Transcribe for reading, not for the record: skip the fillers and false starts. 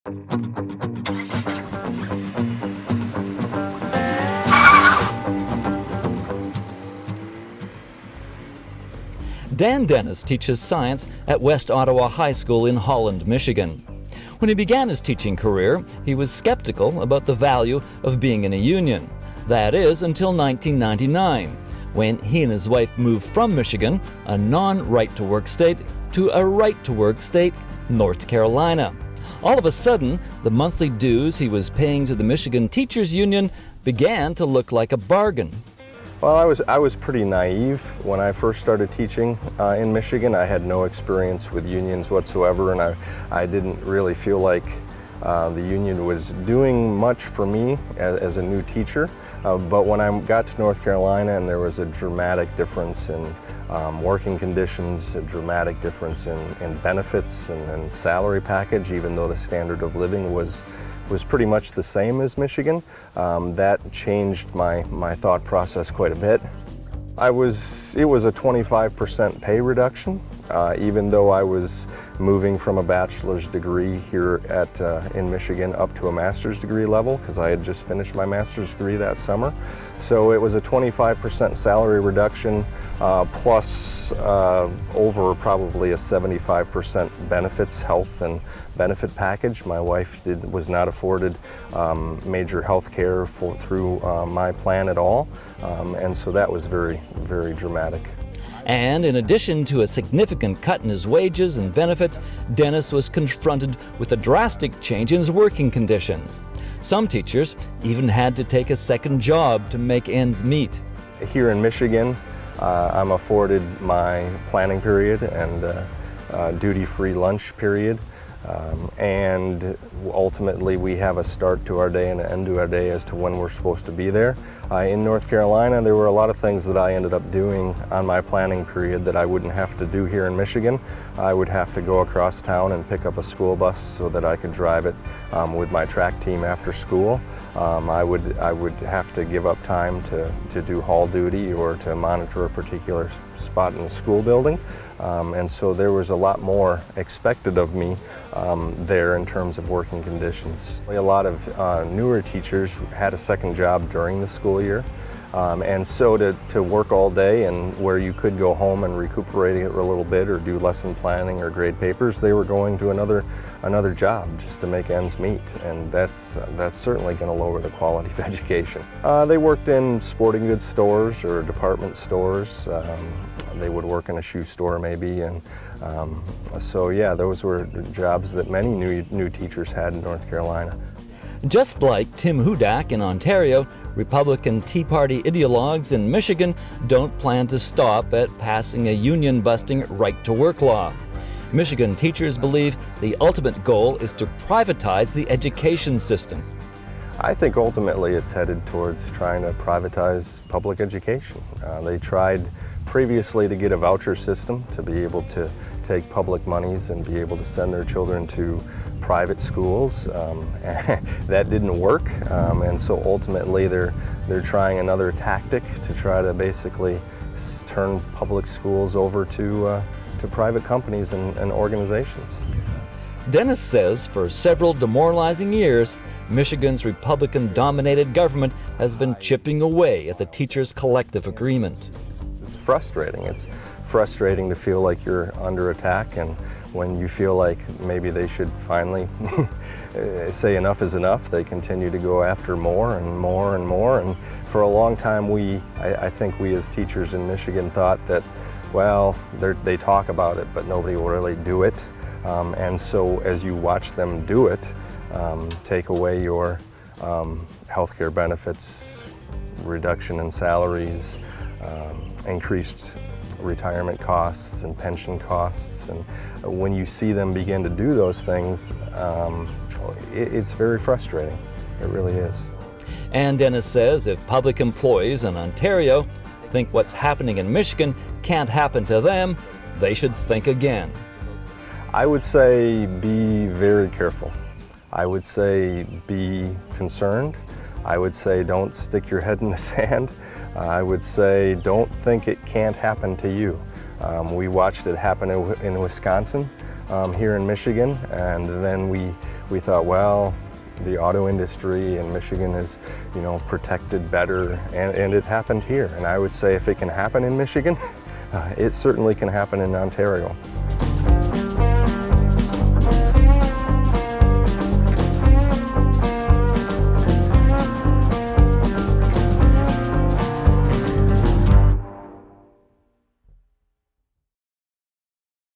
Dan Dennis teaches science at West Ottawa High School in Holland, Michigan. When he began his teaching career, he was skeptical about the value of being in a union. That is, until 1999, when he and his wife moved from Michigan, a non-right-to-work state, to a right-to-work state, North Carolina. All of a sudden, the monthly dues he was paying to the Michigan Teachers Union began to look like a bargain. Well, I was pretty naive when I first started teaching in Michigan. I had no experience with unions whatsoever, and I didn't really feel like the union was doing much for me as a new teacher. But when I got to North Carolina and there was a dramatic difference in working conditions, a dramatic difference in benefits and salary package, even though the standard of living was pretty much the same as Michigan, that changed my thought process quite a bit. It was a 25% pay reduction, even though I was moving from a bachelor's degree here in Michigan up to a master's degree level, because I had just finished my master's degree that summer. So it was a 25% salary reduction, plus over probably a 75% benefits, health and benefit package. My wife was not afforded major health care through my plan at all, and so that was very, very dramatic. And in addition to a significant cut in his wages and benefits, Dennis was confronted with a drastic change in his working conditions. Some teachers even had to take a second job to make ends meet. Here in Michigan, I'm afforded my planning period and duty-free lunch period. And ultimately we have a start to our day and an end to our day as to when we're supposed to be there. In North Carolina, there were a lot of things that I ended up doing on my planning period that I wouldn't have to do here in Michigan. I would have to go across town and pick up a school bus so that I could drive it with my track team after school. I would have to give up time to do hall duty or to monitor a particular spot in the school building. And so there was a lot more expected of me there in terms of working conditions. A lot of newer teachers had a second job during the school year. And so to work all day and where you could go home and recuperate a little bit or do lesson planning or grade papers, they were going to another job just to make ends meet, and that's certainly going to lower the quality of education. They worked in sporting goods stores or department stores. They would work in a shoe store maybe, and so yeah, those were jobs that many new teachers had in North Carolina. Just like Tim Hudak in Ontario, Republican Tea Party ideologues in Michigan don't plan to stop at passing a union-busting right-to-work law. Michigan teachers believe the ultimate goal is to privatize the education system. I think ultimately it's headed towards trying to privatize public education. They tried previously to get a voucher system to be able to take public monies and be able to send their children to private schools. That didn't work, and so ultimately they're trying another tactic to try to basically turn public schools over to private companies and organizations. Dennis says for several demoralizing years, Michigan's Republican-dominated government has been chipping away at the teachers' collective agreement. It's frustrating. It's frustrating to feel like you're under attack, and when you feel like maybe they should finally say enough is enough, they continue to go after more and more and more. And for a long time, I think we as teachers in Michigan thought that, well, they talk about it, but nobody will really do it. And so as you watch them do it, take away your healthcare benefits, reduction in salaries, increased retirement costs and pension costs, and when you see them begin to do those things, it's very frustrating. It really is. And Dennis says if public employees in Ontario think what's happening in Michigan can't happen to them, they should think again. I would say be very careful. I would say be concerned. I would say don't stick your head in the sand. I would say don't think it can't happen to you. We watched it happen in Wisconsin, here in Michigan, and then we thought, well, the auto industry in Michigan is, protected better, and it happened here. And I would say if it can happen in Michigan, it certainly can happen in Ontario.